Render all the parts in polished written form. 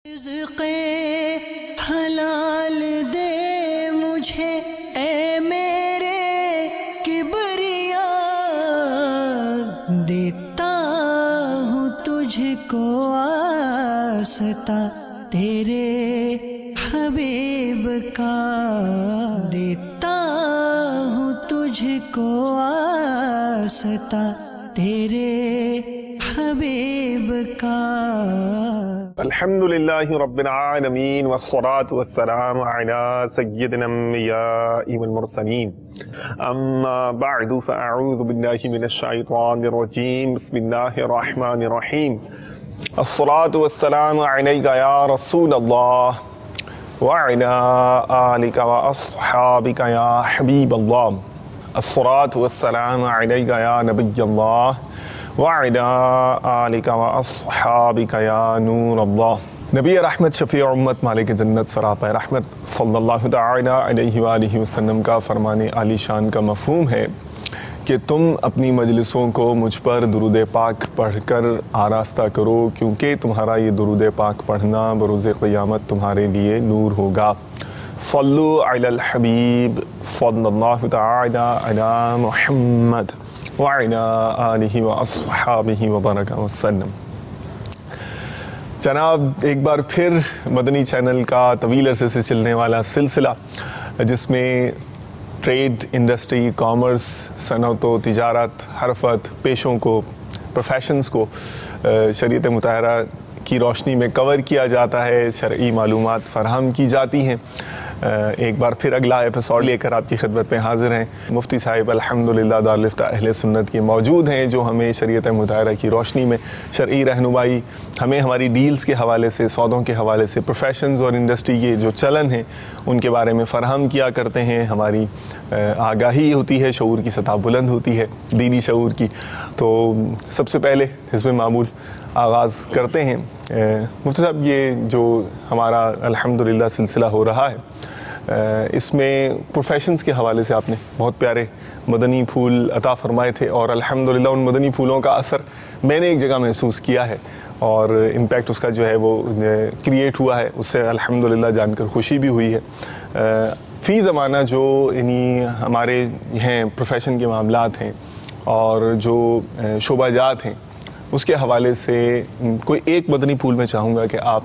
رزق حلال دے مجھے اے میرے کبریا، دیتا ہوں تجھ کو واسطہ تیرے حبیب کا، دیتا ہوں تجھ کو واسطہ تیرے حبیب کا۔ الحمدللہ رب العالمین والصلاة والسلام علی سیدنا الانبیاء والمرسلین، اما بعد فاعوذ باللہ من الشیطان الرجیم، بسم اللہ الرحمن الرحیم۔ الصلاة والسلام علیک یا رسول اللہ وعلی آلک واصحابک یا حبیب اللہ، الصلاة والسلام علیک یا نبی اللہ وعلی آلک واصحابک یا نور اللہ۔ نبی رحمت، شفیع امت، مالک جنت، سراپا رحمت صلی اللہ تعالی علیہ وآلہ وسلم کا فرمان عالی شان کا مفہوم ہے کہ تم اپنی مجلسوں کو مجھ پر درود پاک پڑھ کر آراستہ کرو، کیونکہ تمہارا یہ درود پاک پڑھنا بروز قیامت تمہارے لیے نور ہوگا۔ صلو علی الحبیب صلی اللہ تعالی علی محمد وعلی آلہ واصحابہ وبارک وسلم۔ جناب، ایک بار پھر مدنی چینل کا طویل عرصے سے چلنے والا سلسلہ، جس میں ٹریڈ، انڈسٹری، کامرس، صنعت و تجارت، حرفت، پیشوں کو، پروفیشنز کو شریعت مطہرہ کی روشنی میں کور کیا جاتا ہے، شرعی معلومات فراہم کی جاتی ہیں۔ ایک بار پھر اگلا ایپیسوڈ لے کر آپ کی خدمت میں حاضر ہیں۔ مفتی صاحب الحمدللہ دارالفتہ اہل سنت کے موجود ہیں، جو ہمیں شریعت مطہرہ کی روشنی میں شرعی رہنمائی، ہمیں ہماری ڈیلز کے حوالے سے، سودوں کے حوالے سے، پروفیشنز اور انڈسٹری کے جو چلن ہیں ان کے بارے میں فراہم کیا کرتے ہیں۔ ہماری آگاہی ہوتی ہے، شعور کی سطح بلند ہوتی ہے، دینی شعور کی۔ تو سب سے پہلے حزب معمول آغاز کرتے ہیں۔ مفتی صاحب، یہ جو ہمارا الحمدللہ سلسلہ ہو رہا ہے، اس میں پروفیشنز کے حوالے سے آپ نے بہت پیارے مدنی پھول عطا فرمائے تھے، اور الحمدللہ ان مدنی پھولوں کا اثر میں نے ایک جگہ محسوس کیا ہے، اور امپیکٹ اس کا جو ہے وہ کریٹ ہوا ہے، اس سے الحمدللہ جان کر خوشی بھی ہوئی ہے۔ فی زمانہ جو یعنی ہمارے ہیں پروفیشن کے معاملات ہیں اور جو شعبہ جات ہیں، اس کے حوالے سے کوئی ایک مدنی پھول میں چاہوں گا کہ آپ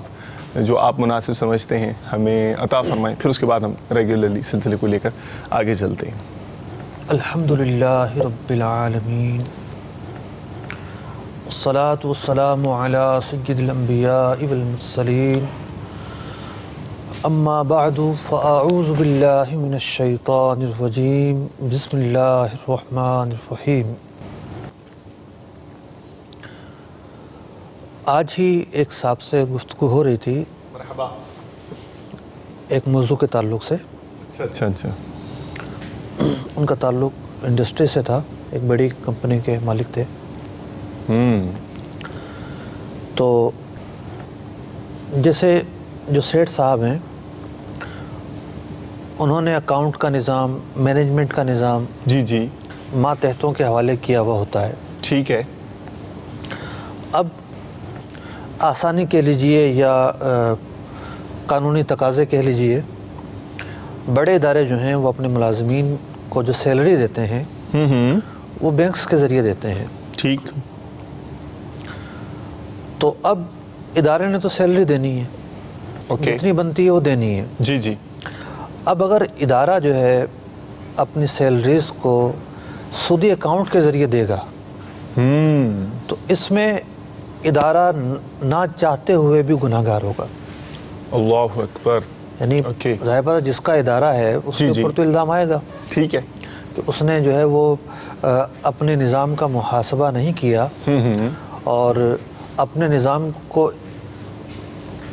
مناسب سمجھتے ہیں ہمیں عطا فرمائیں، پھر اس کے بعد ہم ریگولرلی سلسلے کو لے کر آگے چلتے ہیں۔ الحمدللہ رب العالمین، والصلاة والسلام علی سید الانبیاء والمرسلین، اما بعد فاعوذ باللہ من الشیطان الرجیم، بسم اللہ الرحمن الرحیم۔ آج ہی ایک صاحب سے گفتگو ہو رہی تھی، مرحبا، ایک موضوع کے تعلق سے۔ اچھا، ان کا تعلق انڈسٹری سے تھا، ایک بڑی کمپنی کے مالک تھے۔ تو جیسے جو سیٹھ صاحب ہیں، انہوں نے اکاؤنٹ کا نظام، مینجمنٹ کا نظام جی ماتحتوں کے حوالے کیا ہوا ہوتا ہے۔ ٹھیک ہے۔ اب آسانی کہہ لیجئے یا قانونی تقاضے کہہ لیجئے، بڑے ادارے جو ہیں وہ اپنے ملازمین کو جو سیلری دیتے ہیں وہ بینکس کے ذریعے دیتے ہیں۔ ٹھیک۔ تو اب ادارے نے تو سیلری دینی ہے، جتنی بنتی ہے وہ دینی ہے۔ جی۔ اب اگر ادارہ جو ہے اپنی سیلریز کو سودی اکاؤنٹ کے ذریعے دے گا تو اس میں ادارہ نہ چاہتے ہوئے بھی گناہ گار ہوگا۔ اللہ اکبر۔ یعنی ظاہر بات ہے جس کا ادارہ ہے اس کے اوپر تو الزام آئے گا۔ ٹھیک ہے کہ اس نے جو ہے وہ اپنے نظام کا محاسبہ نہیں کیا اور اپنے نظام کو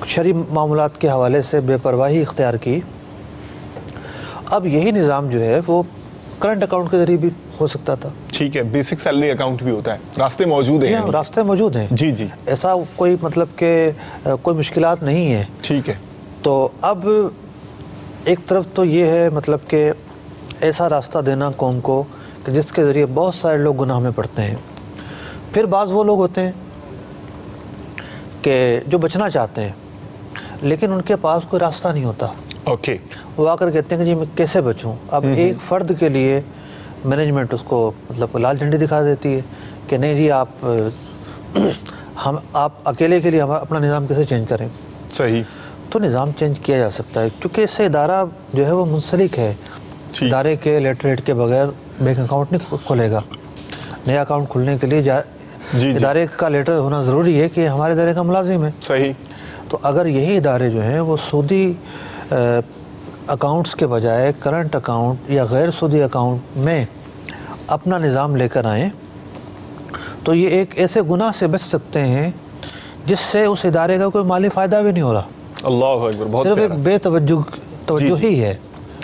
شرعی معاملات کے حوالے سے بے پرواہی اختیار کی۔ اب یہی نظام جو ہے وہ کرنٹ اکاؤنٹ کے ذریعے بھی ہو سکتا تھا۔ ٹھیک ہے، بیسک سیلری اکاؤنٹ بھی ہوتا ہے، راستے موجود ہیں۔ راستے موجود ہیں۔ جی۔ ایسا کوئی مطلب کہ کوئی مشکلات نہیں ہے۔ ٹھیک ہے۔ تو اب ایک طرف تو یہ ہے مطلب کہ ایسا راستہ دینا قوم کو کہ جس کے ذریعے بہت سارے لوگ گناہ میں پڑتے ہیں۔ پھر بعض وہ لوگ ہوتے ہیں کہ جو بچنا چاہتے ہیں، لیکن ان کے پاس کوئی راستہ نہیں ہوتا. اوکے. وہ آ کر کہتے ہیں کہ جی میں کیسے بچوں. اب ایک فرد کے لیے مینجمنٹ اس کو مطلب لال جھنڈی دکھا دیتی ہے کہ نہیں جی آپ اکیلے کے لیے اپنا نظام کیسے چینج کریں. صحیح. تو نظام چینج کیا جا سکتا ہے کیونکہ اس سے ادارہ جو ہے وہ منسلک ہے. ادارے کے لیٹر ہیڈ کے بغیر بینک اکاؤنٹ نہیں کھلے گا. نیا اکاؤنٹ کھلنے کے لیے ادارے کا لیٹر ہونا ضروری ہے کہ ہمارے ادارے کا ملازم ہے. صحیح. تو اگر یہی ادارے جو ہیں وہ سودی اکاؤنٹس کے بجائے کرنٹ اکاؤنٹ یا غیر سودی اکاؤنٹ میں اپنا نظام لے کر آئیں تو یہ ایک ایسے گناہ سے بچ سکتے ہیں جس سے اس ادارے کا کوئی مالی فائدہ بھی نہیں ہو رہا. اللہ اکبر. بہت صرف ایک بے توجہ ہی ہے,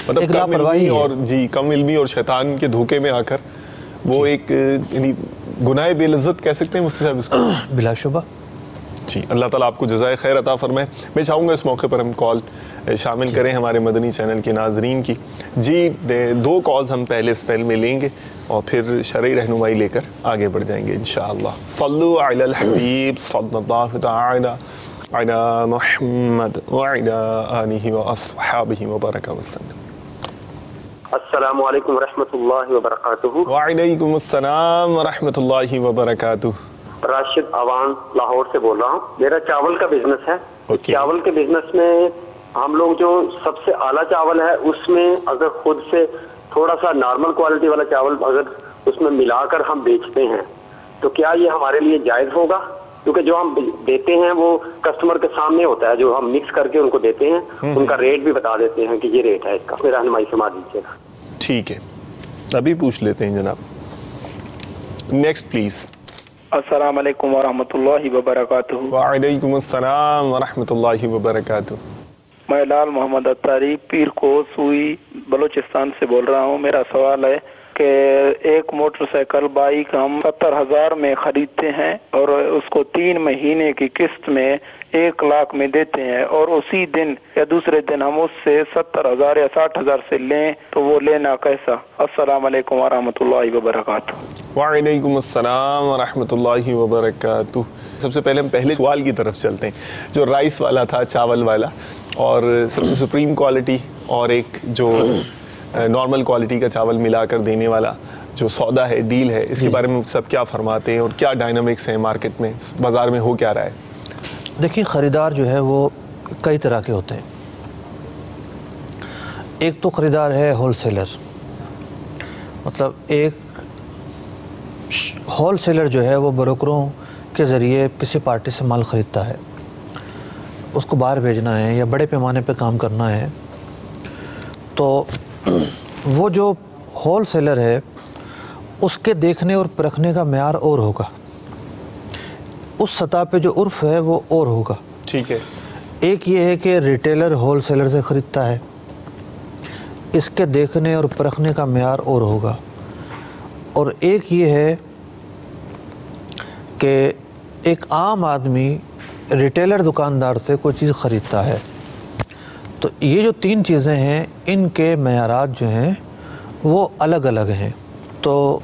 مطلب کم علمی اور کم علمی اور شیطان کے دھوکے میں آ کر وہ ایک یعنی گناہ بے لذت کہہ سکتے ہیں مفتی صاحب اس کو. بلا شبہ. جی, اللہ تعالیٰ آپ کو جزائے خیر عطا فرمائے. میں چاہوں گا اس موقع پر ہم کال شامل کریں ہمارے مدنی چینل کے ناظرین کی. جی 2 کالز ہم پہلے اسپیل میں لیں گے اور پھر شرعی رہنمائی لے کر آگے بڑھ جائیں گے انشاءاللہ. صلو علی الحبیب صلی اللہ تعالی علی محمد وعلی آلہ واصحابہ وبارک وسلم. السلام علیکم ورحمۃ اللہ وبرکاتہ. وعلیکم السلام ورحمۃ اللہ وبرکاتہ. راشد عوان لاہور سے بول رہا ہوں. میرا چاول کا بزنس ہے. چاول کے بزنس میں ہم لوگ جو سب سے اعلیٰ چاول ہے اس میں اگر خود سے تھوڑا سا نارمل کوالٹی والا چاول اگر اس میں ملا کر ہم بیچتے ہیں تو کیا یہ ہمارے لیے جائز ہوگا؟ کیونکہ جو ہم دیتے ہیں وہ کسٹمر کے سامنے ہوتا ہے, جو ہم مکس کر کے ان کو دیتے ہیں ان کا ریٹ بھی بتا دیتے ہیں کہ یہ ریٹ ہے اس کا. میرا رہنمائی فرما دیجیے گا. ٹھیک ہے, ابھی پوچھ لیتے ہیں جناب. Next please. السلام علیکم ورحمۃ اللہ وبرکاتہ. وعلیکم السلام ورحمۃ اللہ وبرکاتہ. میں لال محمد اتاری پیر کو سوئی بلوچستان سے بول رہا ہوں. میرا سوال ہے کہ ایک موٹر سائیکل بائک ہم 70,000 میں خریدتے ہیں اور اس کو 3 مہینے کی قسط میں 1 لاکھ میں دیتے ہیں اور اسی دن یا دوسرے دن ہم اس سے 70,000 یا 60,000 سے لیں تو وہ لینا کیسا؟ السلام علیکم ورحمۃ اللہ وبرکاتہ. وعلیکم السلام ورحمۃ اللہ وبرکاتہ. سب سے پہلے ہم پہلے سوال کی طرف چلتے ہیں جو رائس والا تھا, چاول والا, اور سب سے سپریم کوالٹی اور ایک جو نارمل کوالٹی کا چاول ملا کر دینے والا جو سودا ہے, ڈیل ہے, اس کے بارے میں سب کیا فرماتے ہیں اور کیا ڈائنامکس ہیں مارکیٹ میں, بازار میں ہو کیا رہا ہے؟ دیکھیے خریدار جو ہے وہ کئی طرح کے ہوتے ہیں. ایک تو خریدار ہے ہول سیلر, مطلب ایک ہول سیلر جو ہے وہ بروکروں کے ذریعے کسی پارٹی سے مال خریدتا ہے, اس کو باہر بھیجنا ہے یا بڑے پیمانے پہ کام کرنا ہے. تو وہ جو ہول سیلر ہے اس کے دیکھنے اور پرکھنے کا معیار اور ہوگا, اس سطح پہ جو عرف ہے وہ اور ہوگا. ٹھیک ہے. ایک یہ ہے کہ ریٹیلر ہول سیلر سے خریدتا ہے, اس کے دیکھنے اور پرکھنے کا معیار اور ہوگا. اور ایک یہ ہے کہ ایک عام آدمی ریٹیلر دکاندار سے کوئی چیز خریدتا ہے. تو یہ جو 3 چیزیں ہیں ان کے معیارات جو ہیں وہ الگ الگ ہیں. تو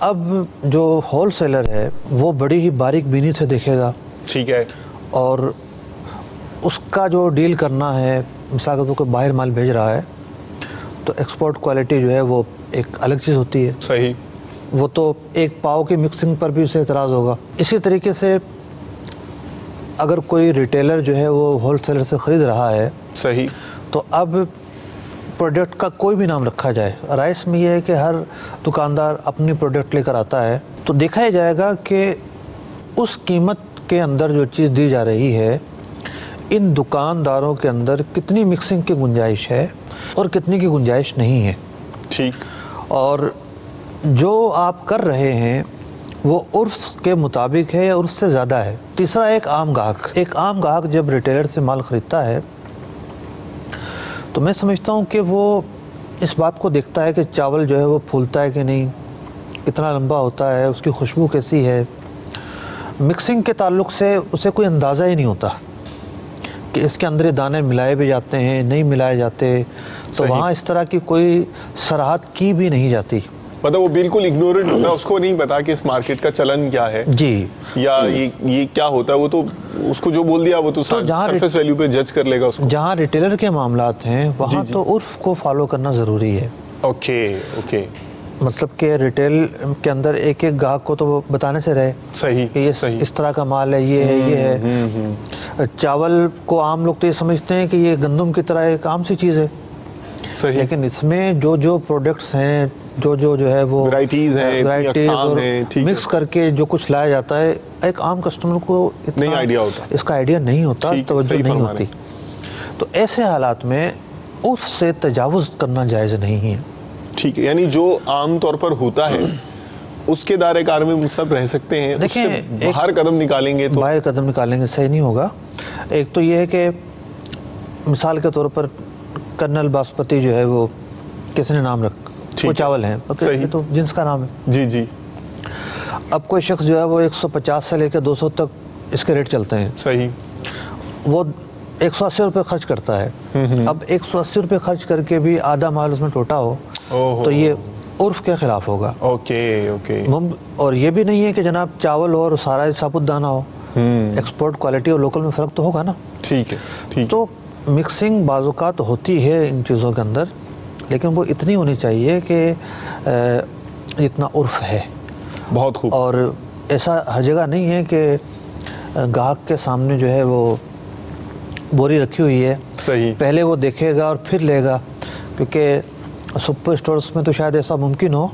اب جو ہول سیلر ہے وہ بڑی ہی باریک بینی سے دیکھے گا. ٹھیک ہے. اور اس کا جو ڈیل کرنا ہے, مثال کے طور پر باہر مال بھیج رہا ہے تو ایکسپورٹ کوالٹی جو ہے وہ ایک الگ چیز ہوتی ہے. صحیح. وہ تو ایک پاؤ کی مکسنگ پر بھی اسے اعتراض ہوگا. اسی طریقے سے اگر کوئی ریٹیلر جو ہے وہ ہول سیلر سے خرید رہا ہے, صحیح, تو اب پروڈکٹ کا کوئی بھی نام رکھا جائے. رائس میں یہ ہے کہ ہر دکاندار اپنی پروڈکٹ لے کر آتا ہے تو دیکھا ہی جائے گا کہ اس قیمت کے اندر جو چیز دی جا رہی ہے ان دکانداروں کے اندر کتنی مکسنگ کی گنجائش ہے اور کتنی کی گنجائش نہیں ہے. ٹھیک. اور جو آپ کر رہے ہیں وہ عرف کے مطابق ہے یا عرف سے زیادہ ہے. تیسرا ایک عام گاہک جب ریٹیلر سے مال خریدتا ہے تو میں سمجھتا ہوں کہ وہ اس بات کو دیکھتا ہے کہ چاول جو ہے وہ پھولتا ہے کہ نہیں, کتنا لمبا ہوتا ہے, اس کی خوشبو کیسی ہے. مکسنگ کے تعلق سے اسے کوئی اندازہ ہی نہیں ہوتا کہ اس کے اندر دانے ملائے بھی جاتے ہیں نہیں ملائے جاتے. تو وہاں اس طرح کی کوئی سراحت کی بھی نہیں جاتی. مطلب وہ بالکل اگنورنٹ ہوتا ہے, اس کو نہیں پتا کہ اس مارکیٹ کا چلن کیا ہے جی, یا یہ کیا ہوتا ہے. وہ تو اس کو جو بول دیا وہ تو سرفیس ویلیو پہ جج کر لے گا اس کو. جہاں ریٹیلر کے معاملات ہیں وہاں تو عرف کو فالو کرنا ضروری ہے. اوکے. مطلب کہ ریٹیل کے اندر ایک ایک گاہک کو تو وہ بتانے سے رہے صحیح کہ یہ اس طرح کا مال ہے, یہ ہے, یہ ہے. چاول کو عام لوگ تو یہ سمجھتے ہیں کہ یہ گندم کی طرح ایک عام سی چیز ہے, صحیح, لیکن اس میں جو پروڈکٹس ہیں, جو ہے وہ ورائٹیز ہیں, مکس کر کے جو کچھ لایا جاتا ہے, ایک عام کسٹمر کو نہیں آئیڈیا ہوتا, اس کا آئیڈیا نہیں ہوتا, توجہ نہیں ہوتی. تو ایسے حالات میں اس سے تجاوز کرنا جائز نہیں ہے. ٹھیک ہے, یعنی جو عام طور پر ہوتا ہے اس کے دائرۂ کار میں سب رہ سکتے ہیں. دیکھیں باہر قدم نکالیں گے تو باہر قدم نکالیں گے صحیح نہیں ہوگا. ایک تو یہ ہے کہ مثال کے طور پر کرنل باسمتی جو ہے وہ کس نے نام وہ چاول ہیں, تو جنس کا نام ہے. جی. اب کوئی شخص جو ہے وہ 150 سے لے کے 200 تک اس کے ریٹ چلتے ہیں. صحیح. وہ 180 روپے خرچ کرتا ہے. اب 180 روپے خرچ کر کے بھی آدھا مال اس میں ٹوٹا ہو تو یہ عرف کے خلاف ہوگا. اوکے. اور یہ بھی نہیں ہے کہ جناب چاول اور سارا ثابت دانہ ہو, ایکسپورٹ کوالٹی اور لوکل میں فرق تو ہوگا نا. ٹھیک ہے. تو مکسنگ بعض اوقات ہوتی ہے ان چیزوں کے اندر, لیکن وہ اتنی ہونی چاہیے کہ اتنا عرف ہے. بہت خوب. اور ایسا ہر جگہ نہیں ہے کہ گاہک کے سامنے جو ہے وہ بوری رکھی ہوئی ہے, صحیح, پہلے وہ دیکھے گا اور پھر لے گا, کیونکہ سپر اسٹورز میں تو شاید ایسا ممکن ہو,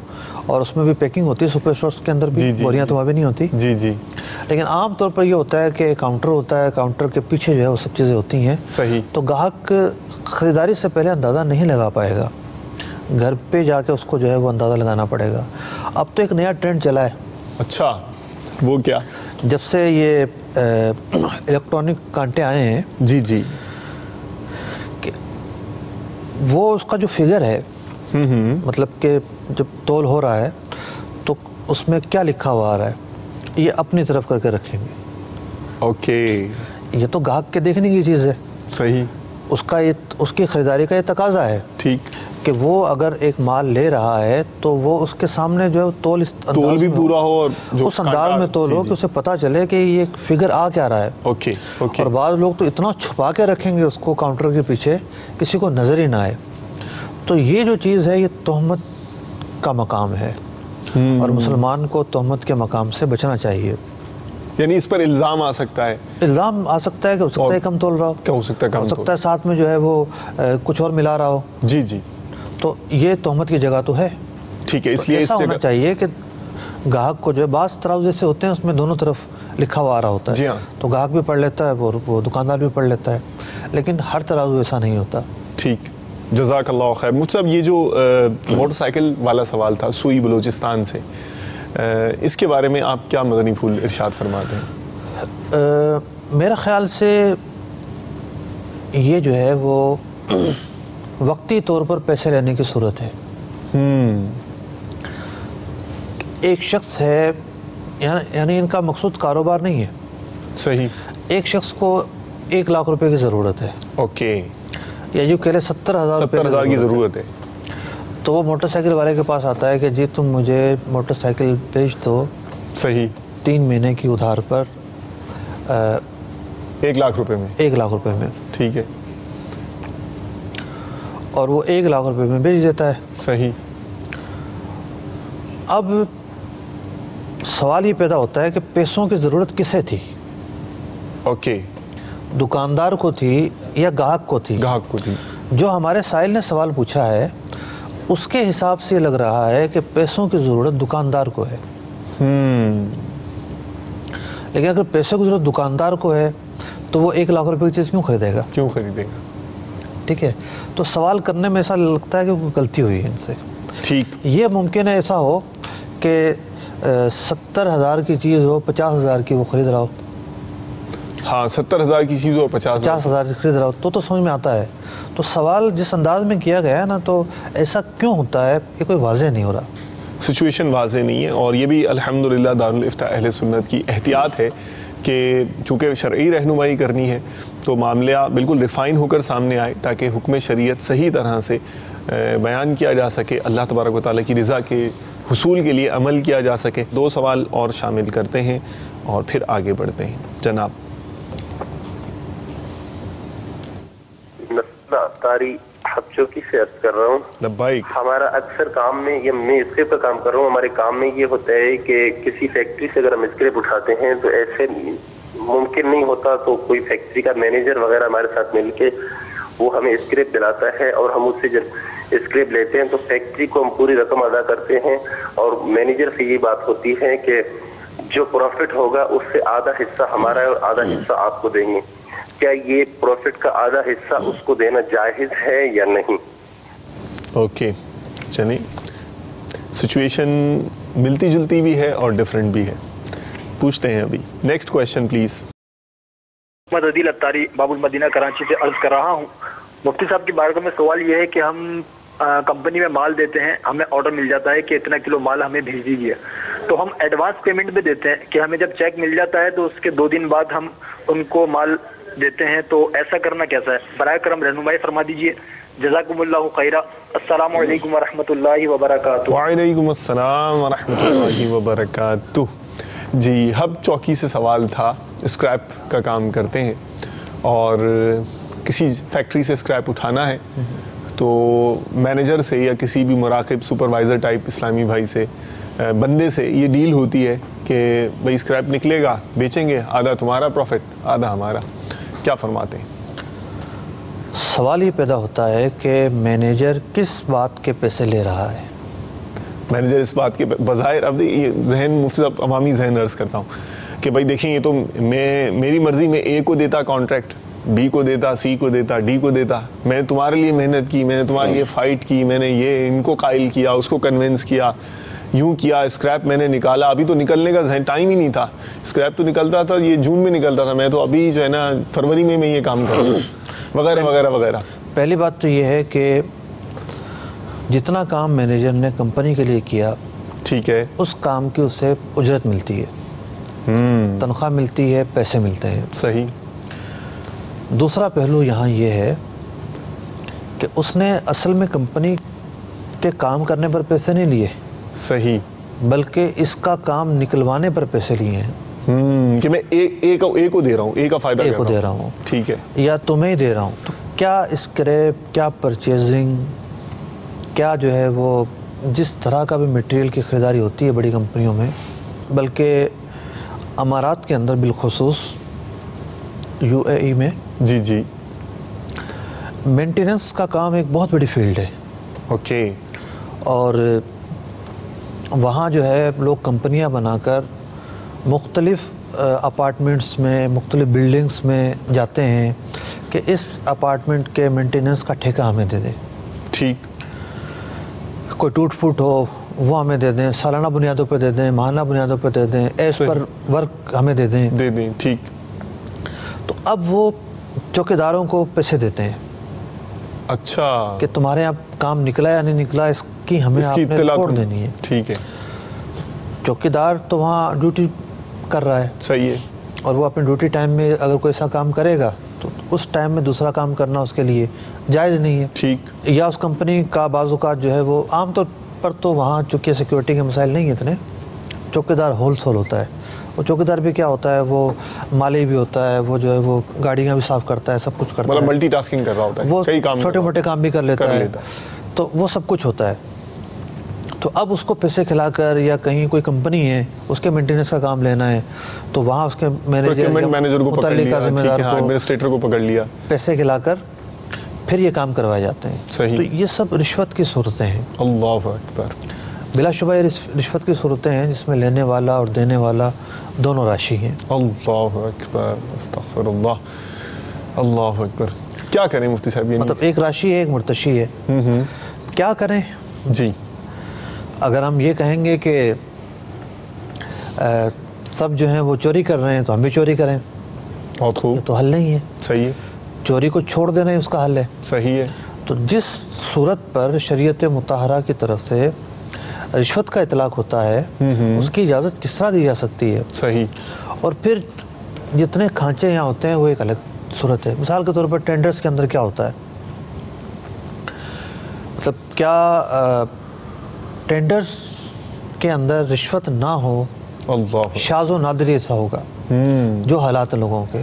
اور اس میں بھی پیکنگ ہوتی ہے سپر اسٹورز کے اندر بھی, بوریاں تو وہاں بھی نہیں ہوتی. جی. لیکن عام طور پر یہ ہوتا ہے کہ کاؤنٹر ہوتا ہے, کاؤنٹر کے پیچھے جو ہے وہ سب چیزیں ہوتی ہیں. صحیح. تو گاہک خریداری سے پہلے اندازہ نہیں لگا پائے گا, گھر پہ جا کے اس کو جو ہے وہ اندازہ لگانا پڑے گا. اب تو ایک نیا ٹرینڈ چلا ہے. اچھا, وہ کیا؟ جب سے یہ الیکٹرانک کانٹے آئے ہیں, جی, کہ وہ اس کا جو فگر ہے, مطلب کہ جب تول ہو رہا ہے تو اس میں کیا لکھا ہوا آ رہا ہے, یہ اپنی طرف کر کے رکھیں گے. اوکے. یہ تو گاہک کے دیکھنے کی چیز ہے. صحیح. اس کی خریداری کا یہ تقاضا ہے. ٹھیک. کہ وہ اگر ایک مال لے رہا ہے تو وہ اس کے سامنے جو ہے تول بھی پورا ہو, اور اس انداز میں تول ہو کہ اسے پتا چلے کہ یہ فگر آ کیا رہا ہے. اوکے. اور بعض لوگ تو اتنا چھپا کے رکھیں گے اس کو کاؤنٹر کے پیچھے, کسی کو نظر ہی نہ آئے. تو یہ جو چیز ہے یہ تہمت کا مقام ہے, اور مسلمان کو تہمت کے مقام سے بچنا چاہیے. یعنی اس پر الزام آ سکتا ہے, الزام آ سکتا ہے کہ ہو سکتا ہے کم تول رہا ہو, کیا ہو سکتا ہے کم, ہو سکتا ہے ساتھ میں جو ہے وہ کچھ اور ملا رہا ہو. جی. تو یہ تہمت کی جگہ تو ہے. ٹھیک ہے. اس لیے ایسا ہونا چاہیے کہ گاہک کو جو ہے بعض تراؤ جیسے ہوتے ہیں اس میں دونوں طرف لکھا ہوا آ رہا ہوتا ہے. جی ہاں. تو گاہک بھی پڑھ لیتا ہے, وہ دکاندار بھی پڑھ لیتا ہے, لیکن ہر تراؤ ایسا نہیں ہوتا. ٹھیک, جزاک اللہ خیر. مجھ صاحب یہ جو موٹر سائیکل والا سوال تھا سوئی بلوچستان سے, اس کے بارے میں آپ کیا مدنی پھول ارشاد فرماتے ہیں؟ میرا خیال سے یہ جو ہے وہ وقتی طور پر پیسے لینے کی صورت ہے. ایک شخص ہے, یعنی ان کا مقصود کاروبار نہیں ہے. صحیح. ایک شخص کو 1 لاکھ روپے کی ضرورت ہے. اوکے. یا جو کہہ رہے 70,000 کی ضرورت ہے. تو وہ موٹر سائیکل والے کے پاس آتا ہے کہ جی تم مجھے موٹر سائیکل بیچ دو. صحیح. 3 مہینے کی ادھار پر 1 لاکھ روپے میں. 1 لاکھ روپے میں. ٹھیک ہے. اور وہ 1 لاکھ روپے میں بیچ دیتا ہے. صحیح. اب سوال یہ پیدا ہوتا ہے کہ پیسوں کی ضرورت کسے تھی؟ اوکے. دکاندار کو تھی یا گاہک کو تھی؟ گاہک کو تھی. جو ہمارے سائل نے سوال پوچھا ہے اس کے حساب سے لگ رہا ہے کہ پیسوں کی ضرورت دکاندار کو ہے. لیکن اگر پیسوں کی ضرورت دکاندار کو ہے تو وہ 1 لاکھ روپے کی چیز کیوں خریدے گا؟ ٹھیک ہے. تو سوال کرنے میں ایسا لگتا ہے کہ کوئی غلطی ہوئی ہے ان سے. ٹھیک. یہ ممکن ہے ایسا ہو کہ 70,000 کی چیز ہو, 50,000 کی وہ خرید رہا ہو. ہاں, 70,000 کی چیز اور 50,000 کی خرید رہا ہو تو سمجھ میں آتا ہے. تو سوال جس انداز میں کیا گیا ہے نا, تو ایسا کیوں ہوتا ہے یہ کوئی واضح نہیں ہو رہا. سچویشن واضح نہیں ہے, اور یہ بھی الحمدللہ دارالفتاء اہل سنت کی احتیاط ہے کہ چونکہ شرعی رہنمائی کرنی ہے تو معاملہ بالکل ریفائن ہو کر سامنے آئے تاکہ حکم شریعت صحیح طرح سے بیان کیا جا سکے, اللہ تبارک و تعالیٰ کی رضا کے حصول کے لیے عمل کیا جا سکے. 2 سوال اور شامل کرتے ہیں اور پھر آگے بڑھتے ہیں. جناب تاری چوکی سے عرض کر رہا ہوں. لبیک. ہمارا اکثر کام میں، یہ میں اسکریپ کا کام کر رہا ہوں، ہمارے کام میں یہ ہوتا ہے کہ کسی فیکٹری سے اگر ہم اسکریپ اٹھاتے ہیں تو ایسے ممکن نہیں ہوتا، تو کوئی فیکٹری کا مینیجر وغیرہ ہمارے ساتھ مل کے وہ ہمیں اسکریپ دلاتا ہے اور ہم اس سے جب اسکریپ لیتے ہیں تو فیکٹری کو ہم پوری رقم ادا کرتے ہیں اور مینیجر سے یہ بات ہوتی ہے کہ جو پروفٹ ہوگا اس سے آدھا حصہ ہمارا ہے اور آدھا حصہ آپ کو دیں گے. کیا یہ پروفٹ کا آدھا حصہ اس کو دینا جائز ہے یا نہیں؟ اوکے چلیں، سچویشن ملتی جلتی بھی ہے اور ڈفرینٹ بھی ہے. پوچھتے ہیں ابھی. Next question please. Muhammad Adeel Attari Bab ul-Madina Karachi سے عرض کر رہا ہوں. مفتی صاحب کی بارگاہ میں سوال یہ ہے کہ ہم کمپنی میں مال دیتے ہیں، ہمیں آرڈر مل جاتا ہے کہ اتنا کلو مال ہمیں بھیج دیجیے، تو ہم ایڈوانس پیمنٹ بھی دیتے ہیں کہ ہمیں جب چیک مل جاتا ہے تو اس کے 2 دن بعد ہم ان کو مال دیتے ہیں، تو ایسا کرنا کیسا ہے؟ برائے کرم رہنمائی فرما دیجیے. جزاکم اللہ خیرہ. السلام علیکم ورحمۃ اللہ وبرکاتہ. وعلیکم السلام ورحمۃ اللہ وبرکاتہ. جی ہب چوکی سے سوال تھا. اسکریپ کا کام کرتے ہیں اور کسی فیکٹری سے اسکریپ اٹھانا ہے تو مینیجر سے یا کسی بھی مراقب سپروائزر ٹائپ اسلامی بھائی سے، بندے سے یہ ڈیل ہوتی ہے کہ بھائی اسکریپ نکلے گا، بیچیں گے، آدھا تمہارا پروفٹ آدھا ہمارا. کیا فرماتے ہیں؟ سوال یہ پیدا ہوتا ہے کہ مینیجر کس بات کے پیسے لے رہا ہے. مینیجر اس بات کے بظاہر، اب یہ ذہن مفتی صاحب عوامی ذہن عرض کرتا ہوں کہ بھائی دیکھیں یہ تو میری مرضی میں اے کو دیتا کانٹریکٹ، بی کو دیتا، سی کو دیتا، ڈی کو دیتا. میں نے تمہارے لیے محنت کی، میں نے تمہارے لیے فائٹ کی، میں نے یہ ان کو قائل کیا، اس کو کنونس کیا، یوں کیا، اسکریپ میں نے نکالا. ابھی تو نکلنے کا ٹائم ہی نہیں تھا. اسکریپ تو نکلتا تھا، یہ جون میں نکلتا تھا، میں تو ابھی جو ہے نا فروری میں یہ کام کر رہا ہوں وغیرہ وغیرہ وغیرہ. پہلی بات تو یہ ہے کہ جتنا کام مینیجر نے کمپنی کے لیے کیا، ٹھیک ہے، اس کام کی اس سے اجرت ملتی ہے، تنخواہ ملتی ہے، پیسے ملتے ہیں. صحیح. دوسرا پہلو یہاں یہ ہے کہ اس نے اصل میں کمپنی کے کام کرنے پر پیسے نہیں لیے، صحیح، بلکہ اس کا کام نکلوانے پر پیسے لیے ہیں. کہ میں اے کو دے رہا ہوں، اے کا فائدہ اے کو دے رہا ہوں، ٹھیک ہے، یا تمہیں ہی دے رہا ہوں. تو کیا اسکریپ، کیا پرچیزنگ، کیا جو ہے وہ جس طرح کا بھی مٹیریل کی خریداری ہوتی ہے بڑی کمپنیوں میں، بلکہ امارات کے اندر بالخصوص UAE میں، جی جی، مینٹیننس کا کام ایک بہت بڑی فیلڈ ہے. اوکے. اور وہاں جو ہے لوگ کمپنیاں بنا کر مختلف اپارٹمنٹس میں، مختلف بلڈنگس میں جاتے ہیں کہ اس اپارٹمنٹ کے مینٹیننس کا ٹھیکہ ہمیں دے دیں. ٹھیک. کوئی ٹوٹ پھوٹ ہو وہ ہمیں دے دیں، سالانہ بنیادوں پہ دے دیں، ماہانہ بنیادوں پہ دے دیں، ایز پر ورک ہمیں دے دیں. ٹھیک. تو اب وہ چوکیداروں کو پیسے دیتے ہیں. اچھا. کہ تمہارے یہاں کام نکلا یا نہیں نکلا، اس کی ہمیں آپ نے رپورٹ دینی ہے. ٹھیک ہے. چوکیدار تو وہاں ڈیوٹی کر رہا ہے، صحیح ہے، اور وہ اپنے ڈیوٹی ٹائم میں اگر کوئی ایسا کام کرے گا تو اس ٹائم میں دوسرا کام کرنا اس کے لیے جائز نہیں ہے. ٹھیک. یا اس کمپنی کا بعض اوقات جو ہے وہ عام طور پر تو وہاں چونکہ سیکیورٹی کے مسائل نہیں ہیں اتنے، چوکیدار ہول سول ہوتا ہے. وہ چوکیدار بھی کیا ہوتا ہے، وہ مالی بھی ہوتا ہے، وہ جو ہے وہ گاڑیاں بھی صاف کرتا ہے، سب کچھ کرتا ہے، ملٹی ٹاسکنگ کر رہا ہوتا ہے، وہ کئی کام چھوٹے موٹے کام بھی کر لیتا ہے، تو وہ سب کچھ ہوتا ہے. تو اب اس کو پیسے کھلا کر یا کہیں کوئی کمپنی ہے اس کے مینٹیننس کا کام لینا ہے تو وہاں اس کے مینیجر کو پکڑ لیا، ایڈمنسٹریٹر کو پکڑ لیا، پیسے کھلا کر پھر یہ کام کروائے جاتے ہیں. صحیح. تو یہ سب رشوت کی صورتیں ہیں. اللہ اکبر. بلا شبہ یہ رشوت کی صورتیں ہیں جس میں لینے والا اور دینے والا دونوں راشی ہیں. اللہ اکبر، استغفر اللہ، اللہ اکبر. کیا کریں مفتی صاحب؟ مطلب ایک راشی ہے، ایک مرتشی ہے. کیا کریں؟ جی اگر ہم یہ کہیں گے کہ سب جو ہیں وہ چوری کر رہے ہیں تو ہم بھی چوری کریں، بہت خوب، تو حل نہیں ہے. صحیح ہے. چوری کو چھوڑ دینا ہی اس کا حل ہے. صحیح ہے. تو جس صورت پر شریعت مطہرہ کی طرف سے رشوت کا اطلاق ہوتا ہے اس کی اجازت کس طرح دی جا سکتی ہے؟ صحیح. اور پھر جتنے کھانچے یہاں ہوتے ہیں وہ ایک الگ صورت ہے. مثال کے طور پر ٹینڈرز کے اندر کیا ہوتا ہے، مطلب کیا ٹینڈرز کے اندر رشوت نہ ہو، اللہ، شاذ و نادر ایسا ہوگا جو حالات لوگوں کے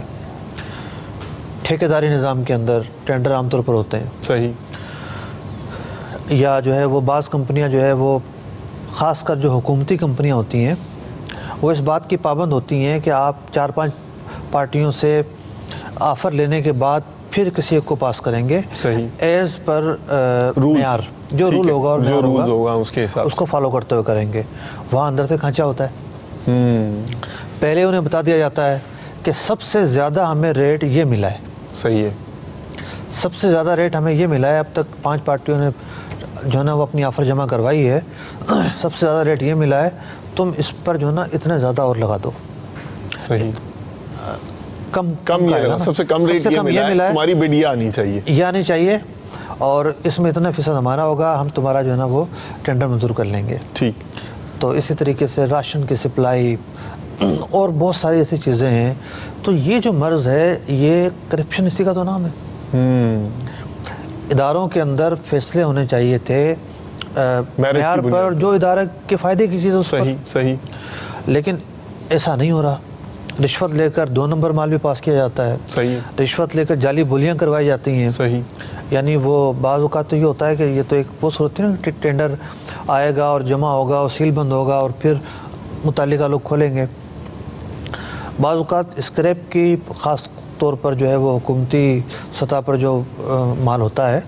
ٹھیکیداری نظام کے اندر ٹینڈر عام طور پر ہوتے ہیں، صحیح، یا جو ہے وہ بعض کمپنیاں جو ہے وہ خاص کر جو حکومتی کمپنیاں ہوتی ہیں وہ اس بات کی پابند ہوتی ہیں کہ آپ 4-5 پارٹیوں سے آفر لینے کے بعد پھر کسی ایک کو پاس کریں گے، صحیح، ایز پر معیار جو رول ہوگا اور جو رولز ہوگا اس کے حساب اس کو فالو کرتے ہوئے کریں گے۔ وہاں اندر سے کھانچا ہوتا ہے، پہلے انہیں بتا دیا جاتا ہے کہ سب سے زیادہ ہمیں ریٹ یہ ملا ہے، صحیح ہے، سب سے زیادہ ریٹ ہمیں یہ ملا ہے، اب تک 5 پارٹیوں نے جو ہے نا وہ اپنی آفر جمع کروائی ہے، سب سے زیادہ ریٹ یہ ملا ہے، تم اس پر جو ہے نا اتنے زیادہ اور لگا دو، صحیح، کم سب سے کم ریٹ یہ ملا ہے، تمہاری بڈ یہ آنی چاہیے، یہ آنی چاہیے، اور اس میں اتنا فیصد ہمارا ہوگا، ہم تمہارا جو ہے نا وہ ٹینڈر منظور کر لیں گے۔ ٹھیک، تو اسی طریقے سے راشن کی سپلائی اور بہت ساری ایسی چیزیں ہیں، تو یہ جو مرض ہے یہ کرپشن اسی کا تو نام ہے۔ اداروں کے اندر فیصلے ہونے چاہیے تھے معیار پر جو ادارے کے فائدے کی چیز، صحیح صحیح، لیکن ایسا نہیں ہو رہا، رشوت لے کر 2 نمبر مال بھی پاس کیا جاتا ہے، صحیح، رشوت لے کر جعلی بولیاں کروائی جاتی ہیں، صحیح، یعنی وہ بعض اوقات تو یہ ہوتا ہے کہ یہ تو ایک پوسٹ ہوتی ہے نا، ٹینڈر آئے گا اور جمع ہوگا اور سیل بند ہوگا اور پھر متعلقہ لوگ کھولیں گے۔ بعض اوقات اسکریپ کی خاص طور پر جو ہے وہ حکومتی سطح پر جو مال ہوتا ہے،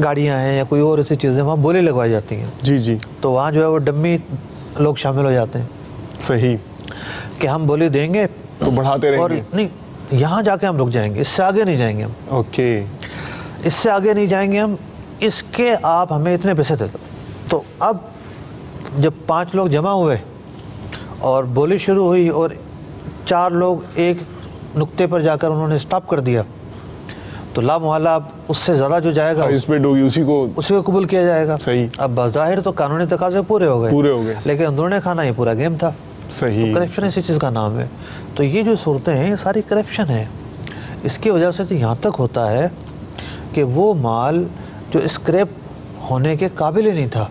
گاڑیاں ہیں یا کوئی اور ایسی چیزیں، وہاں بولی لگوائی جاتی ہیں، جی جی، تو وہاں جو ہے وہ ڈمی لوگ شامل ہو جاتے ہیں، صحیح، کہ ہم بولی دیں گے تو بڑھاتے رہیں اور گے، نہیں یہاں جا کے ہم رک جائیں گے، اس سے آگے نہیں جائیں گے ہم، اوکے، اس سے آگے نہیں جائیں گے ہم، اس کے آپ ہمیں اتنے پیسے دے دو۔ تو اب جب 5 لوگ جمع ہوئے اور بولی شروع ہوئی اور 4 لوگ ایک نقطے پر جا کر انہوں نے سٹاپ کر دیا، تو لا محالہ اب اس سے زیادہ جو جائے گا اس پہ اسی کو قبول کیا جائے گا۔ صحیح، اب بظاہر تو قانونی تقاضے پورے ہو گئے، لیکن اندرون کھانا یہ پورا گیم تھا۔ صحیح، کرپشن اسی چیز کا نام ہے۔ تو یہ جو صورتیں ہیں یہ ساری کرپشن ہے، اس کی وجہ سے تو یہاں تک ہوتا ہے کہ وہ مال جو اسکریپ ہونے کے قابل ہی نہیں تھا،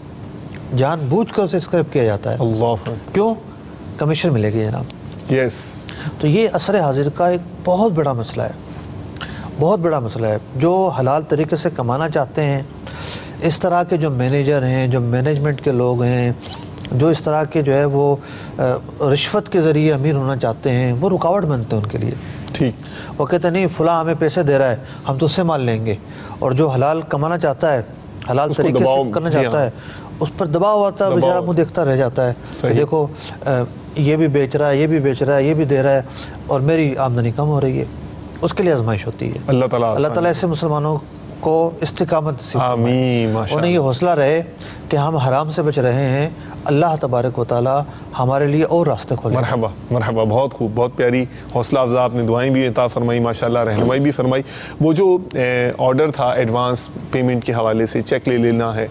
جان بوجھ کر اسے اسکریپ کیا جاتا ہے۔ اللہ، کیوں؟ کمیشن ملے گی جناب۔ یس، تو یہ عصر حاضر کا ایک بہت بڑا مسئلہ ہے، بہت بڑا مسئلہ ہے۔ جو حلال طریقے سے کمانا چاہتے ہیں، اس طرح کے جو مینیجر ہیں، جو مینجمنٹ کے لوگ ہیں، جو اس طرح کے جو ہے وہ رشوت کے ذریعے امیر ہونا چاہتے ہیں، وہ رکاوٹ بنتے ہیں ان کے لیے۔ ٹھیک، وہ کہتے نہیں فلاں ہمیں پیسے دے رہا ہے، ہم تو اس سے مال لیں گے، اور جو حلال کمانا چاہتا ہے، حلال طریقے سے کرنا چاہتا ہے، اس پر دباؤ آتا ہے، بیچارہ منہ دیکھتا رہ جاتا ہے کہ دیکھو یہ بھی بیچ رہا ہے، یہ بھی بیچ رہا ہے، یہ بھی دے رہا ہے، اور میری آمدنی کم ہو رہی ہے۔ اس کے لیے آزمائش ہوتی ہے۔ اللہ تعالیٰ ایسے مسلمانوں کو استقامت نصیب فرمائے، آمین، انہیں یہ حوصلہ رہے کہ ہم حرام سے بچ رہے ہیں، اللہ تبارک و تعالیٰ ہمارے لیے اور راستے کھولے۔ مرحبا مرحبا، بہت خوب، بہت پیاری حوصلہ افزا، آپ نے دعائیں بھی عطا فرمائی، ماشاءاللہ رہنمائی بھی فرمائی۔ وہ جو آرڈر تھا ایڈوانس پیمنٹ کے حوالے سے، چیک لے لینا ہے،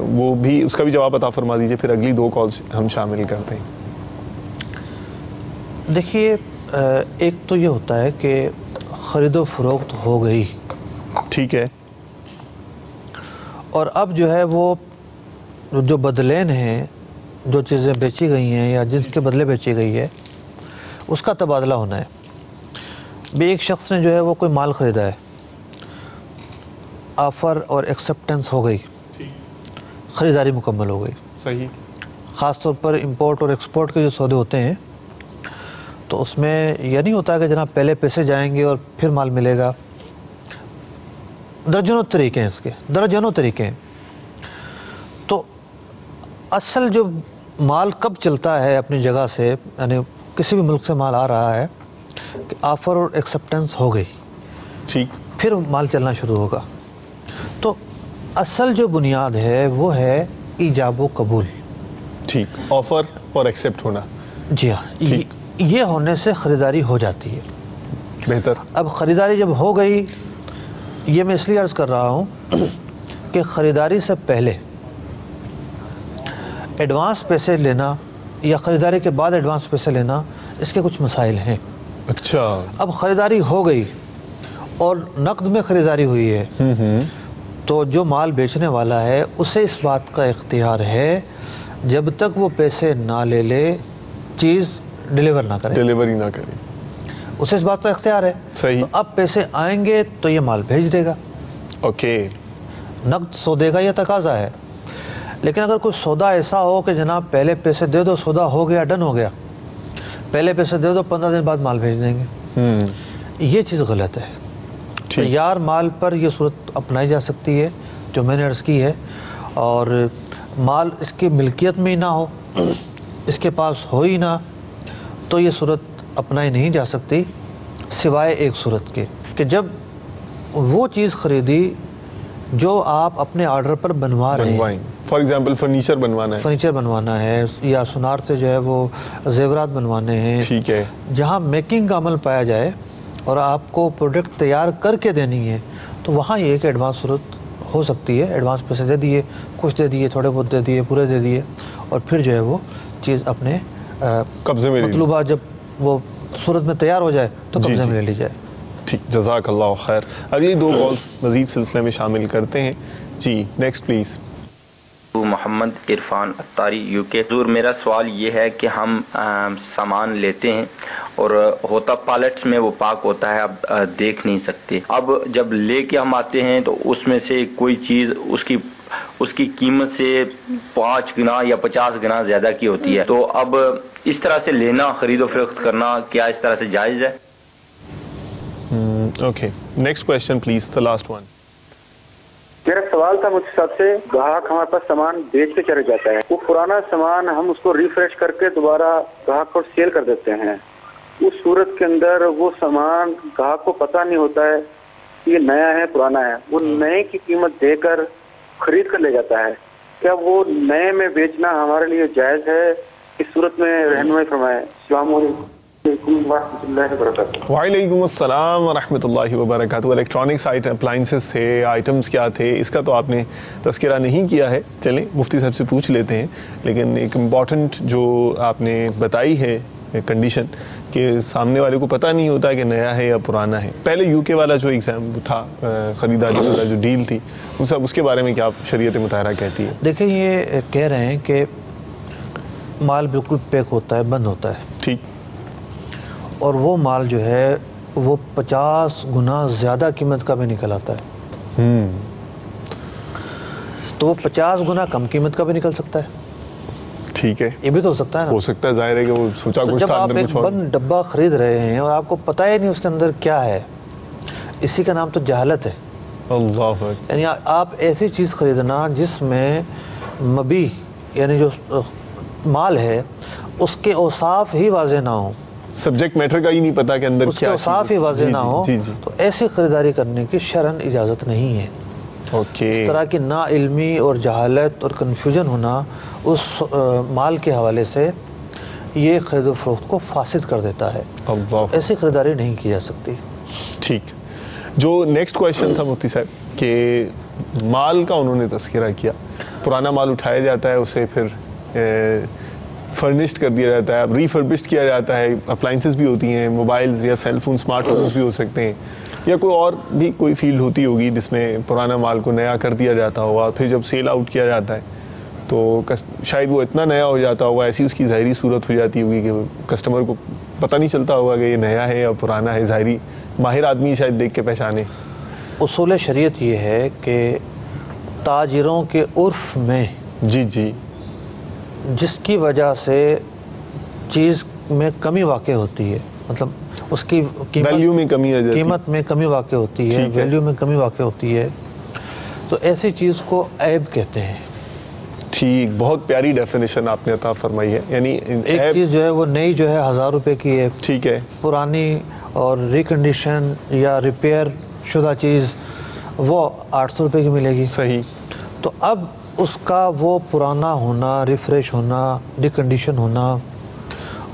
وہ بھی اس کا بھی جواب عطا فرما دیجیے، پھر اگلی 2 کالز ہم شامل کرتے ہیں۔ دیکھیے، ایک تو یہ ہوتا ہے کہ خرید و فروخت ہو گئی، ٹھیک ہے، اور اب جو ہے وہ جو بدلین ہیں، جو چیزیں بیچی گئی ہیں یا جس کے بدلے بیچی گئی ہے، اس کا تبادلہ ہونا ہے۔ بھی ایک شخص نے جو ہے وہ کوئی مال خریدا ہے، آفر اور ایکسیپٹنس ہو گئی، خریداری مکمل ہو گئی۔ صحیح، خاص طور پر امپورٹ اور ایکسپورٹ کے جو سودے ہوتے ہیں، تو اس میں یہ نہیں ہوتا کہ جناب پہلے پیسے جائیں گے اور پھر مال ملے گا۔ درجنوں طریقے ہیں اس کے، درجنوں طریقے ہیں۔ تو اصل جو مال کب چلتا ہے اپنی جگہ سے، یعنی کسی بھی ملک سے مال آ رہا ہے کہ آفر اور ایکسیپٹنس ہو گئی، ٹھیک، پھر مال چلنا شروع ہوگا۔ تو اصل جو بنیاد ہے وہ ہے ایجاب و قبول۔ ٹھیک، آفر اور ایکسیپٹ ہونا۔ جی ہاں، یہ ہونے سے خریداری ہو جاتی ہے۔ بہتر۔ اب خریداری جب ہو گئی، یہ میں اس لیے عرض کر رہا ہوں کہ خریداری سے پہلے ایڈوانس پیسے لینا یا خریداری کے بعد ایڈوانس پیسے لینا، اس کے کچھ مسائل ہیں۔ اچھا، اب خریداری ہو گئی اور نقد میں خریداری ہوئی ہے، تو جو مال بیچنے والا ہے اسے اس بات کا اختیار ہے جب تک وہ پیسے نہ لے لے چیز ڈیلیور نہ کرے، ڈیلیوری نہ کرے، اسے اس بات کا اختیار ہے. صحیح. تو اب پیسے آئیں گے تو یہ مال بھیج دے گا. اوکے. نقد سودے کا یہ تقاضا ہے. لیکن اگر کوئی سودا ایسا ہو کہ جناب پہلے پیسے دے دو، سودا ہو گیا، ڈن ہو گیا، پہلے پیسے دے دو، 15 دن بعد مال بھیج دیں گے، یہ چیز غلط ہے. تیار مال پر یہ صورت اپنائی جا سکتی ہے جو میں نے عرض کی ہے، اور مال اس کی ملکیت میں ہی نہ ہو، اس کے پاس ہو ہی نہ، تو یہ صورت اپنائی نہیں جا سکتی، سوائے ایک صورت کے کہ جب وہ چیز خریدی جو آپ اپنے آرڈر پر بنوا رہے ہیں. فار ایگزامپل فرنیچر بنوانا ہے، فرنیچر بنوانا ہے، یا سونار سے جو ہے وہ زیورات بنوانے ہیں، ٹھیک ہے، جہاں میکنگ کا عمل پایا جائے اور آپ کو پروڈکٹ تیار کر کے دینی ہے، تو وہاں یہ کہ ایڈوانس صورت ہو سکتی ہے. ایڈوانس پیسے دے دیے، کچھ دے دیے، تھوڑے بہت دے دیے، پورے دے دیے، اور پھر جو ہے وہ چیز اپنے قبضے میں مطلوبہ جب وہ صورت میں تیار ہو جائے تو قبضے میں لے لی جائے. ٹھیک، جزاک اللہ خیر. اگلی 2 کالز مزید سلسلے میں شامل کرتے ہیں. جی next please. Muhammad Irfan Attari UK. حضور میرا سوال یہ ہے کہ ہم سامان لیتے ہیں اور ہوتا پالٹس میں وہ پاک ہوتا ہے، اب دیکھ نہیں سکتے. اب جب لے کے ہم آتے ہیں تو اس میں سے کوئی چیز اس کی قیمت سے 5 گنا یا 50 گنا زیادہ کی ہوتی ہے، تو اب اس طرح سے لینا، خرید و فروخت کرنا، کیا اس طرح سے جائز ہے؟ Okay, next question please, the last one. میرا سوال تھا مجھ سب سے، گاہک ہمارے پاس سامان بیچ کے چلے جاتا ہے، وہ پرانا سامان ہم اس کو ریفریش کر کے دوبارہ گاہک کو سیل کر دیتے ہیں. اس صورت کے اندر وہ سامان گاہک کو پتہ نہیں ہوتا ہے کہ یہ نیا ہے پرانا ہے، وہ نئے کی قیمت دے کر خرید کر لے جاتا ہے. کیا وہ نئے میں بیچنا ہمارے لیے جائز ہے؟ اس صورت میں رہنمائی فرمائیں. السلام علیکم ورحمۃ اللہ وبرکاتہ. وعلیکم السلام ورحمۃ اللہ وبرکاتہ. الیکٹرانکس اپلائنسز تھے، آئٹمس کیا تھے، اس کا تو آپ نے تذکرہ نہیں کیا ہے. چلیں مفتی صاحب سے پوچھ لیتے ہیں. لیکن ایک امپورٹنٹ جو آپ نے بتائی ہے کنڈیشن کہ سامنے والے کو پتہ نہیں ہوتا کہ نیا ہے یا پرانا ہے. پہلے UK والا جو ایگزام تھا، خریداری والا جو ڈیل تھی، اس کے بارے میں کیا شریعت مطہرہ کہتی ہے؟ دیکھیں، یہ کہہ رہے ہیں کہ مال بالکل پیک ہوتا ہے، بند ہوتا ہے، ٹھیک، اور وہ مال جو ہے وہ 50 گنا زیادہ قیمت کا بھی نکل آتا ہے. تو وہ 50 گنا کم قیمت کا بھی نکل سکتا ہے. ٹھیک ہے، یہ بھی تو ہو سکتا ہے نا. ہو سکتا ہے، ظاہر ہے کہ وہ سوچا کچھ جب تھا، آپ ایک بند ڈبہ خرید رہے ہیں اور آپ کو پتہ ہی نہیں اس کے اندر کیا ہے، اسی کا نام تو جہالت ہے. اللہ، یعنی آپ ایسی چیز خریدنا جس میں مبی یعنی جو مال ہے اس کے اوصاف ہی واضح نہ ہوں، سبجیکٹ میٹر کا ہی نہیں پتا کہ اندر اس کے اوصاف ہی واضح نہ ہو، تو ایسی خریداری کرنے کی شرعاً اجازت نہیں ہے. اس طرح کی نا علمی اور جہالت اور کنفیوژن ہونا اس مال کے حوالے سے یہ خرید و فروخت کو فاسد کر دیتا ہے. ایسی خریداری نہیں کی جا سکتی. ٹھیک. جو نیکسٹ کویشچن تھا مفتی صاحب کہ مال کا انہوں نے تذکرہ کیا، پرانا مال اٹھایا جاتا ہے، اسے پھر فرنشڈ کر دیا جاتا ہے، اب ریفربشڈ کیا جاتا ہے. اپلائنسز بھی ہوتی ہیں، موبائلز یا سیل فون، اسمارٹ فونز بھی ہو سکتے ہیں، یا کوئی اور بھی کوئی فیلڈ ہوتی ہوگی جس میں پرانا مال کو نیا کر دیا جاتا ہوگا. پھر جب سیل آؤٹ کیا جاتا ہے تو شاید وہ اتنا نیا ہو جاتا ہوگا، ایسی اس کی ظاہری صورت ہو جاتی ہوگی کہ کسٹمر کو پتہ نہیں چلتا ہوگا کہ یہ نیا ہے یا پرانا ہے. ظاہری ماہر آدمی شاید دیکھ کے پہچانے. اصول شریعت یہ ہے کہ تاجروں کے عرف میں جی جس کی وجہ سے چیز میں کمی واقع ہوتی ہے، مطلب اس کی ویلیو میں کمی آ جاتی ہے، قیمت میں کمی واقع ہوتی ہے، ویلیو میں کمی واقع ہوتی ہے، تو ایسی چیز کو عیب کہتے ہیں. ٹھیک، بہت پیاری ڈیفینیشن آپ نے عطا فرمائی ہے. یعنی ایک چیز جو ہے وہ نئی جو ہے 1000 روپے کی ہے، ٹھیک ہے، پرانی اور ریکنڈیشن یا ریپیئر شدہ چیز وہ 800 روپے کی ملے گی. صحیح. تو اب اس کا وہ پرانا ہونا، ریفریش ہونا، ریکنڈیشن ہونا،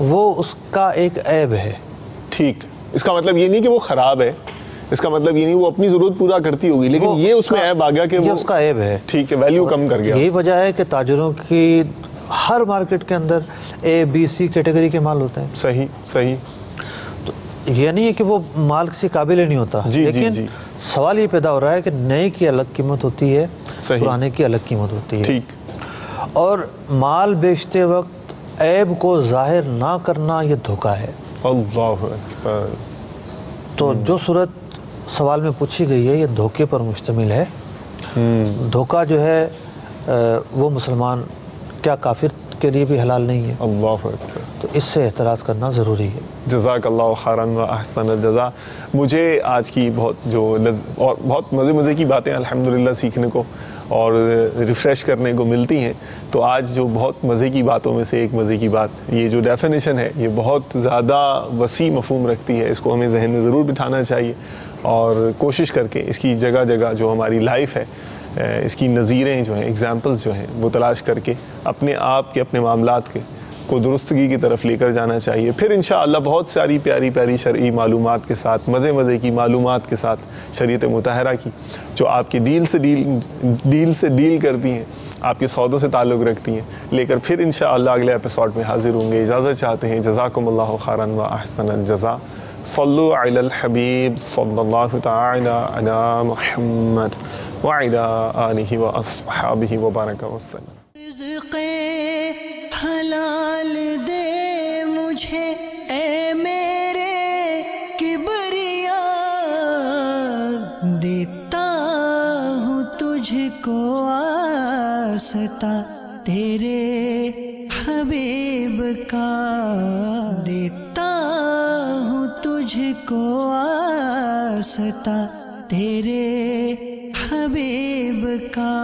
وہ اس کا ایک عیب ہے. ٹھیک، اس کا مطلب یہ نہیں کہ وہ خراب ہے، اس کا مطلب یہ نہیں وہ اپنی ضرورت پورا کرتی ہوگی، لیکن یہ اس میں عیب آ گیا کہ وہ اس کا عیب ہے. ٹھیک ہے، ویلیو کم کر گیا. یہی وجہ ہے کہ تاجروں کی ہر مارکیٹ کے اندر ABC کیٹیگری کے مال ہوتے ہیں. صحیح. تو یہ نہیں ہے کہ وہ مال کسی قابل ہی نہیں ہوتا، لیکن سوال یہ پیدا ہو رہا ہے کہ نئے کی الگ قیمت ہوتی ہے، پرانے کی الگ قیمت ہوتی ہے. ٹھیک. اور مال بیچتے وقت عیب کو ظاہر نہ کرنا یہ دھوکہ ہے. اللہ اکبر. تو جو صورت سوال میں پوچھی گئی ہے یہ دھوکے پر مشتمل ہے. دھوکہ جو ہے وہ مسلمان کیا کافر کے لیے بھی حلال نہیں ہے. اللہ اکبر. تو اس سے احتراز کرنا ضروری ہے. جزاک اللہ خیرا و احسن الجزا. مجھے آج کی اور بہت مزے کی باتیں الحمدللہ سیکھنے کو اور ریفریش کرنے کو ملتی ہیں. تو آج جو بہت مزے کی باتوں میں سے ایک مزے کی بات، یہ جو ڈیفینیشن ہے یہ بہت زیادہ وسیع مفہوم رکھتی ہے. اس کو ہمیں ذہن میں ضرور بٹھانا چاہیے اور کوشش کر کے اس کی جگہ جگہ جو ہماری لائف ہے اس کی نظیریں جو ہیں، ایگزامپلز جو ہیں وہ تلاش کر کے اپنے آپ کے اپنے معاملات کے کو درستگی کی طرف لے کر جانا چاہیے. پھر انشاءاللہ بہت ساری پیاری پیاری شرعی معلومات کے ساتھ، مزے کی معلومات کے ساتھ، شریعت مطہرہ کی جو آپ کے ڈیل سے ڈیل کرتی ہیں، آپ کے سودوں سے تعلق رکھتی ہیں، لے کر پھر انشاءاللہ اگلے ایپیسوڈ میں حاضر ہوں گے. اجازت چاہتے ہیں. جزاکم اللہ خیرا و احسن الجزا. صلو علی الحبیب صلی اللہ تعالی علی محمد وعلی آلہ واصحابہ وبارک وسلم. رزق حلال دے مجھے اے میرے کبریا، دیتا ہوں تجھ کو آستا تیرے حبیب کا، دیتا ہوں تجھ کو آستا تیرے حبیب کا.